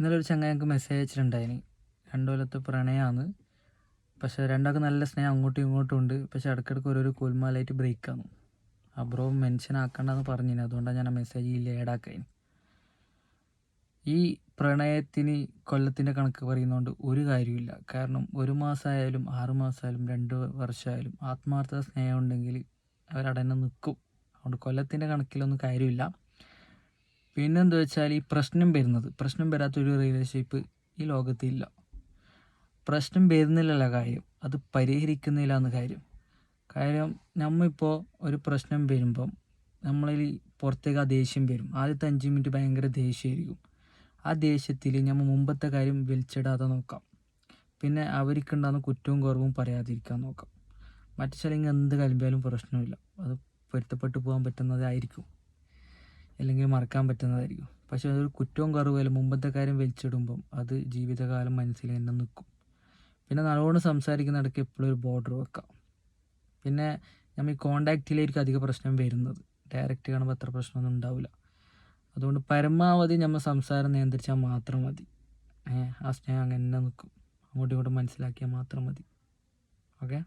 ഇന്നലെ ഒരു ചങ്ങായി ഞങ്ങൾക്ക് മെസ്സേജ് അയച്ചിട്ടുണ്ടായിന്. 2 കൊല്ലത്തെ പ്രണയമാണ്. പക്ഷേ രണ്ടാൾക്ക് നല്ല സ്നേഹം അങ്ങോട്ടും ഇങ്ങോട്ടും ഉണ്ട്. പക്ഷേ ഇടയ്ക്കിടയ്ക്ക് ഓരോരോ കോൽമാലായിട്ട് ബ്രേക്കാണ്. ആ ബ്രോ മെൻഷൻ ആക്കണ്ടെന്ന് പറഞ്ഞിന്. അതുകൊണ്ടാണ് ഞാൻ ആ മെസ്സേജിൽ ആഡാക്കായിന്. ഈ പ്രണയത്തിന് കൊല്ലത്തിൻ്റെ കണക്ക് പറയുന്നതുകൊണ്ട് ഒരു കാര്യമില്ല. കാരണം 1 മാസമായാലും 6 മാസമായാലും 2 വർഷമായാലും ആത്മാർത്ഥ സ്നേഹം ഉണ്ടെങ്കിൽ അവരവിടെ തന്നെ നിൽക്കും. അതുകൊണ്ട് കൊല്ലത്തിൻ്റെ കണക്കിലൊന്നും കാര്യമില്ല. പിന്നെന്താ വെച്ചാൽ ഈ പ്രശ്നം വരാത്തൊരു റിലേഷൻഷിപ്പ് ഈ ലോകത്തില്ല. പ്രശ്നം വരുന്നില്ലല്ല കാര്യം, അത് പരിഹരിക്കുന്നില്ല കാര്യം. നമ്മളിപ്പോൾ ഒരു പ്രശ്നം വരുമ്പം നമ്മളിൽ പുറത്തേക്ക് ആ ദേഷ്യം വരും. ആദ്യത്തെ 5 മിനിറ്റ് ഭയങ്കര ദേഷ്യമായിരിക്കും. ആ ദേഷ്യത്തിൽ നമ്മൾ മുമ്പത്തെ കാര്യം വലിച്ചിടാതെ നോക്കാം. പിന്നെ അവർക്കുണ്ടാകുന്ന കുറ്റവും കുറവും പറയാതിരിക്കാൻ നോക്കാം. മറ്റു ചിലങ്കിൽ എന്ത് കലമ്പിയാലും പ്രശ്നമില്ല, അത് പൊരുത്തപ്പെട്ടു പോകാൻ പറ്റുന്നതായിരിക്കും, അല്ലെങ്കിൽ മറക്കാൻ പറ്റുന്നതായിരിക്കും. പക്ഷേ അതൊരു കുറ്റവും കുറവുമല്ല, മുമ്പത്തെ കാര്യം വലിച്ചിടുമ്പം അത് ജീവിതകാലം മനസ്സിൽ തന്നെ നിൽക്കും. പിന്നെ നല്ലോണം സംസാരിക്കുന്നിടയ്ക്ക് എപ്പോഴും ഒരു ബോർഡർ വെക്കാം. പിന്നെ നമ്മൾ ഈ കോണ്ടാക്റ്റിലായിരിക്കും അധികം പ്രശ്നം വരുന്നത്. ഡയറക്റ്റ് കാണുമ്പോൾ അത്ര പ്രശ്നമൊന്നും ഉണ്ടാവില്ല. അതുകൊണ്ട് പരമാവധി നമ്മൾ സംസാരം നിയന്ത്രിച്ചാൽ മാത്രം മതി. ആ സ്നേഹം അങ്ങനെ തന്നെ നിൽക്കും. അങ്ങോട്ടും ഇങ്ങോട്ടും മനസ്സിലാക്കിയാൽ മാത്രം മതി. ഓക്കെ.